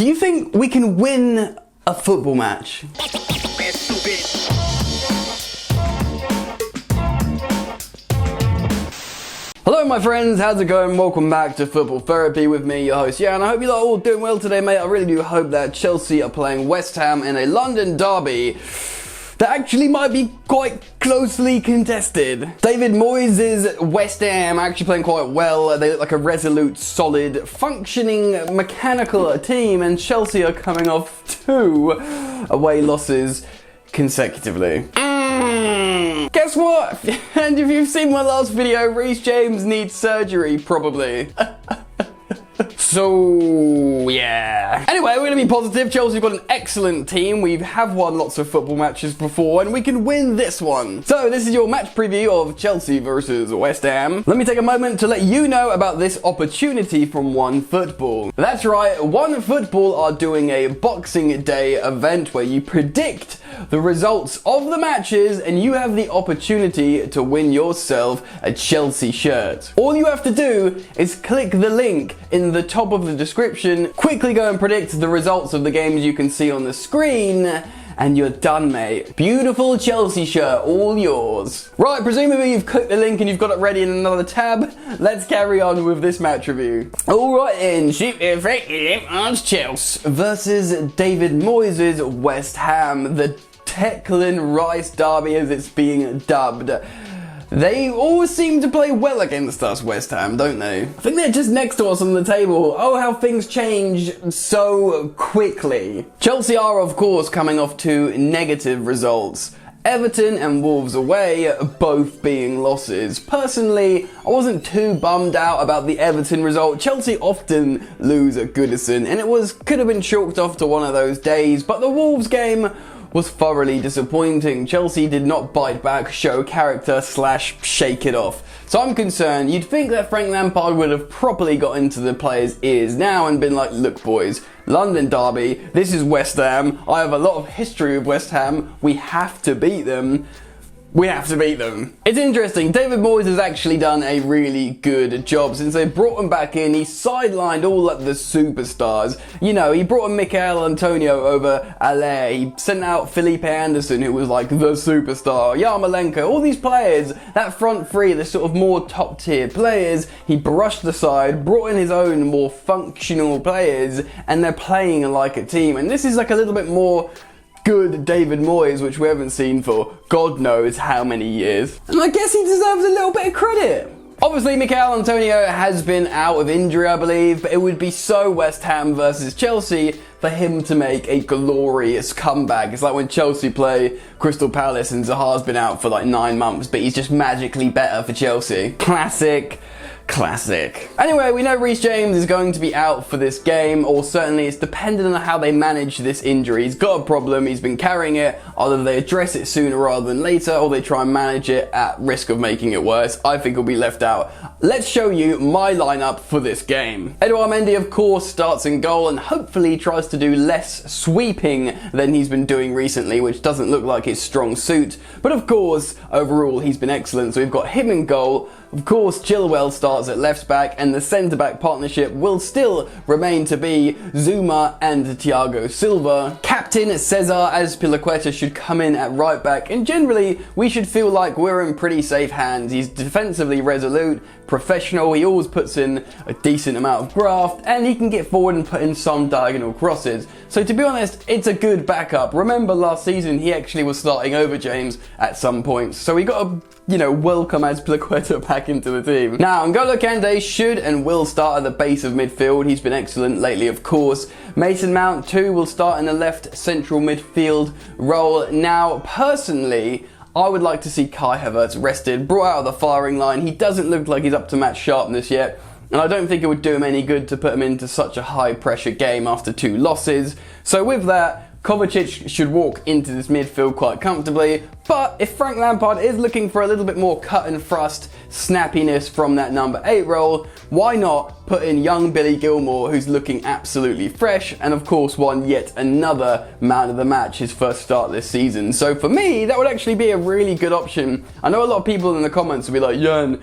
Do you think we can win a football match? Hello my friends, how's it going? Welcome back to Football Therapy with me, your host, and I hope you're all doing well today, mate. I really do hope that Chelsea are playing West Ham in a London derby that actually might be quite closely contested. David Moyes' West Ham are actually playing quite well. They look like a resolute, solid, functioning, mechanical team, and Chelsea are coming off 2 away losses consecutively. Guess what? And if you've seen my last video, Reece James needs surgery, probably. So, yeah. Anyway, we're going to be positive. Chelsea have got an excellent team. We have won lots of football matches before, and we can win this one. So, this is your match preview of Chelsea versus West Ham. Let me take a moment to let you know about this opportunity from OneFootball. That's right, OneFootball are doing a Boxing Day event where you predict the results of the matches, and you have the opportunity to win yourself a Chelsea shirt. All you have to do is click the link in the top of the description, quickly go and predict the results of the games you can see on the screen, and you're done, mate. Beautiful Chelsea shirt, all yours. Right, presumably you've clicked the link and you've got it ready in another tab. Let's carry on with this match review. Alright then, Frank Lampard's Chelsea versus David Moyes' West Ham, the Declan Rice derby as it's being dubbed. They always seem to play well against us, West Ham, don't they? I think they're just next to us on the table. Oh, how things change so quickly. Chelsea are, of course, coming off 2 negative results. Everton and Wolves away, both being losses. Personally, I wasn't too bummed out about the Everton result. Chelsea often lose at Goodison, and could have been chalked off to one of those days, but the Wolves game was thoroughly disappointing. Chelsea did not bite back, show character / shake it off. So I'm concerned. You'd think that Frank Lampard would have properly got into the players' ears now and been like, look boys, London derby, this is West Ham, I have a lot of history with West Ham, we have to beat them. We have to beat them. It's interesting, David Moyes has actually done a really good job since they brought him back in. He sidelined all of the superstars. You know, he brought in Mikel Antonio over Allaire. He sent out Felipe Anderson, who was like the superstar. Yarmolenko, all these players, that front three, the sort of more top tier players, he brushed aside, brought in his own more functional players, and they're playing like a team. And this is like a little bit more good David Moyes, which we haven't seen for God knows how many years. And I guess he deserves a little bit of credit. Obviously, Mikel Antonio has been out of injury, I believe, but it would be so West Ham versus Chelsea for him to make a glorious comeback. It's like when Chelsea play Crystal Palace and Zaha's been out for like 9 months, but he's just magically better for Chelsea. Classic. Anyway, we know Reece James is going to be out for this game, or certainly it's dependent on how they manage this injury. He's got a problem, he's been carrying it. Either they address it sooner rather than later, or they try and manage it at risk of making it worse. I think he'll be left out. Let's show you my lineup for this game. Edouard Mendy, of course, starts in goal and hopefully tries to do less sweeping than he's been doing recently, which doesn't look like his strong suit. But of course, overall, he's been excellent, so we've got him in goal. Of course, Chilwell starts at left back, and the centre-back partnership will still remain to be Zuma and Thiago Silva. Captain Cesar Azpilicueta should come in at right back, and generally, we should feel like we're in pretty safe hands. He's defensively resolute, professional, he always puts in a decent amount of graft, and he can get forward and put in some diagonal crosses. So to be honest, it's a good backup. Remember last season, he actually was starting over James at some points, so we got to, welcome Azpilicueta back into the team. Now, N'Golo Kante should and will start at the base of midfield. He's been excellent lately, of course. Mason Mount, too, will start in the left central midfield role. Now, personally, I would like to see Kai Havertz rested, brought out of the firing line. He doesn't look like he's up to match sharpness yet, and I don't think it would do him any good to put him into such a high pressure game after 2 losses. So with that, Kovacic should walk into this midfield quite comfortably, but if Frank Lampard is looking for a little bit more cut and thrust snappiness from that number 8 role, why not put in young Billy Gilmour, who's looking absolutely fresh, and of course won yet another man of the match, his first start this season. So for me, that would actually be a really good option. I know a lot of people in the comments will be like, Jan,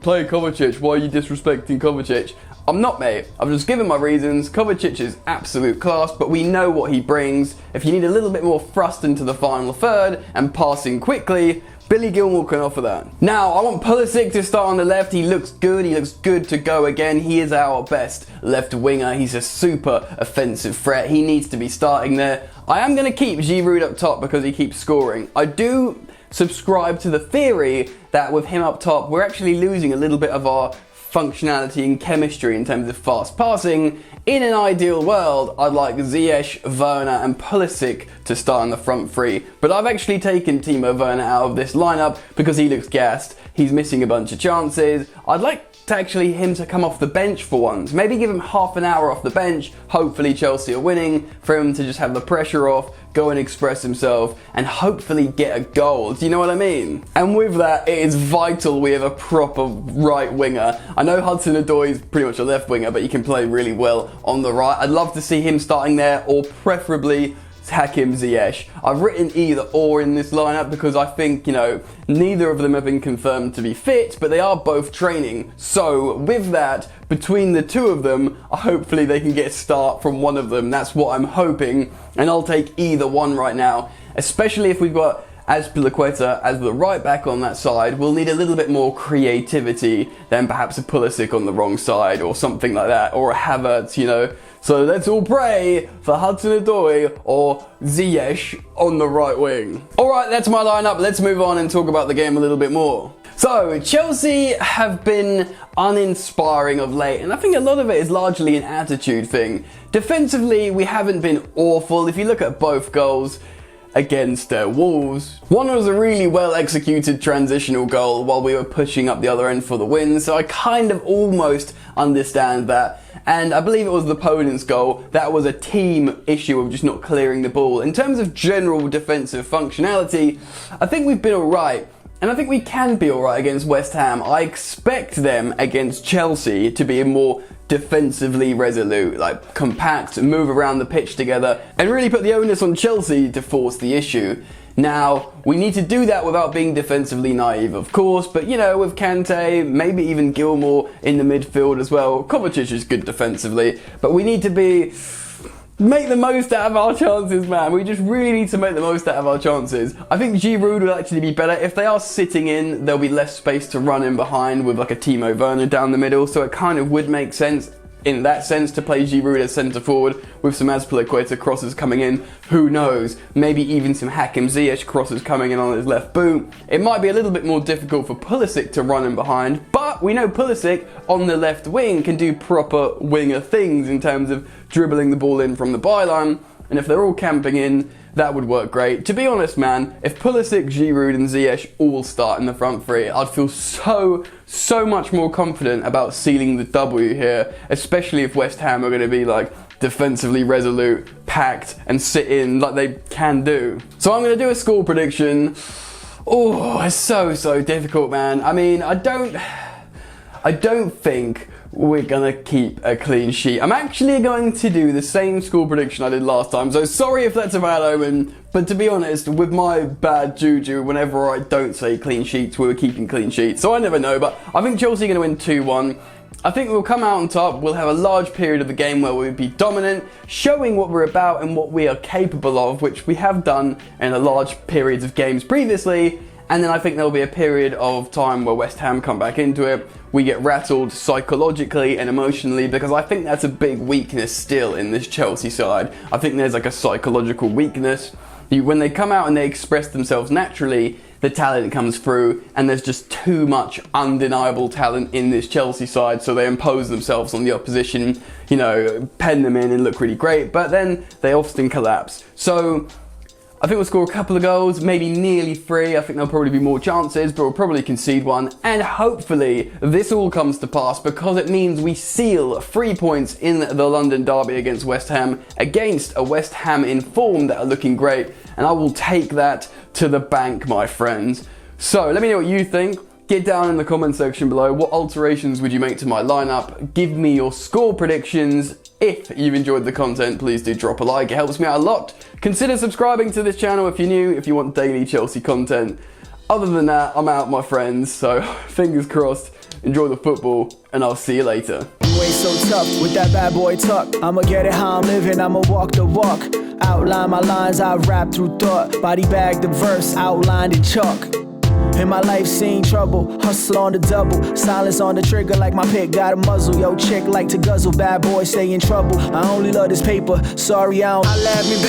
play Kovacic, why are you disrespecting Kovacic? I'm not, mate. I've just given my reasons. Kovacic is absolute class, but we know what he brings. If you need a little bit more thrust into the final third and passing quickly, Billy Gilmour can offer that. Now, I want Pulisic to start on the left. He looks good. He looks good to go again. He is our best left winger. He's a super offensive threat. He needs to be starting there. I am going to keep Giroud up top because he keeps scoring. I do subscribe to the theory that with him up top, we're actually losing a little bit of our functionality and chemistry in terms of fast passing. In an ideal world, I'd like Ziyech, Werner and Pulisic to start in the front three, but I've actually taken Timo Werner out of this lineup because he looks gassed. He's missing a bunch of chances. I'd like him to come off the bench for once. Maybe give him half an hour off the bench. Hopefully Chelsea are winning, for him to just have the pressure off, go and express himself, and hopefully get a goal. Do you know what I mean? And with that, it is vital we have a proper right winger. I know Hudson-Odoi is pretty much a left winger, but he can play really well on the right. I'd love to see him starting there, or preferably Hakim, Ziyech. I've written either or in this lineup because I think, neither of them have been confirmed to be fit, but they are both training. So with that, between the two of them, hopefully they can get a start from one of them. That's what I'm hoping, and I'll take either one right now, especially if we've got Azpilicueta as the right back on that side. We'll need a little bit more creativity than perhaps a Pulisic on the wrong side or something like that, or a Havertz, So let's all pray for Hudson-Odoi or Ziyech on the right wing. Alright, that's my lineup. Let's move on and talk about the game a little bit more. So, Chelsea have been uninspiring of late, and I think a lot of it is largely an attitude thing. Defensively, we haven't been awful. If you look at both goals against Wolves, one was a really well executed transitional goal while we were pushing up the other end for the win, so I kind of almost understand that. And I believe it was the opponent's goal. That was a team issue of just not clearing the ball. In terms of general defensive functionality, I think we've been alright. And I think we can be alright against West Ham. I expect them against Chelsea to be more defensively resolute, like compact, move around the pitch together, and really put the onus on Chelsea to force the issue. Now, we need to do that without being defensively naive, of course, but with Kante, maybe even Gilmour in the midfield as well. Kovacic is good defensively, but we need to make the most out of our chances, man. We just really need to make the most out of our chances. I think Giroud will actually be better. If they are sitting in, there'll be less space to run in behind with like a Timo Werner down the middle, so it kind of would make sense in that sense to play Giroud as centre forward with some Azpilicueta crosses coming in. Who knows? Maybe even some Hakim Ziyech crosses coming in on his left boot. It might be a little bit more difficult for Pulisic to run in behind, but we know Pulisic on the left wing can do proper winger things in terms of dribbling the ball in from the byline, and if they're all camping in, that would work great. To be honest, man, if Pulisic, Giroud and Ziyech all start in the front three, I'd feel so much more confident about sealing the W here, especially if West Ham are going to be defensively resolute, packed and sit in like they can do. So I'm going to do a score prediction. Oh, it's so difficult, man. I mean, I don't think we're gonna keep a clean sheet. I'm actually going to do the same score prediction I did last time, so sorry if that's a bad omen, but to be honest, with my bad juju, whenever I don't say clean sheets, we were keeping clean sheets, so I never know, but I think Chelsea are going to win 2-1. I think we'll come out on top, we'll have a large period of the game where we'll be dominant, showing what we're about and what we are capable of, which we have done in a large periods of games previously. And then I think there'll be a period of time where West Ham come back into it. We get rattled psychologically and emotionally, because I think that's a big weakness still in this Chelsea side. I think there's a psychological weakness. When they come out and they express themselves naturally, the talent comes through, and there's just too much undeniable talent in this Chelsea side, so they impose themselves on the opposition, pen them in and look really great, but then they often collapse. So I think we'll score a couple of goals, maybe nearly 3. I think there'll probably be more chances, but we'll probably concede 1. And hopefully this all comes to pass, because it means we seal 3 points in the London derby against West Ham, against a West Ham in form that are looking great. And I will take that to the bank, my friends. So let me know what you think. Get down in the comment section below. What alterations would you make to my lineup? Give me your score predictions. If you've enjoyed the content, please do drop a like. It helps me out a lot. Consider subscribing to this channel if you're new, if you want daily Chelsea content. Other than that, I'm out, my friends. So fingers crossed, enjoy the football, and I'll see you later. so tough with that bad boy tuck. I'ma get it how I'm living, I'ma walk the walk. Outline my lines, I rap through thought. Body bag the verse, outlined in chalk. In my life seen trouble, hustle on the double. Silence on the trigger like my pick got a muzzle. Yo chick like to guzzle, bad boy stay in trouble. I only love this paper, sorry I don't. I laugh me, baby.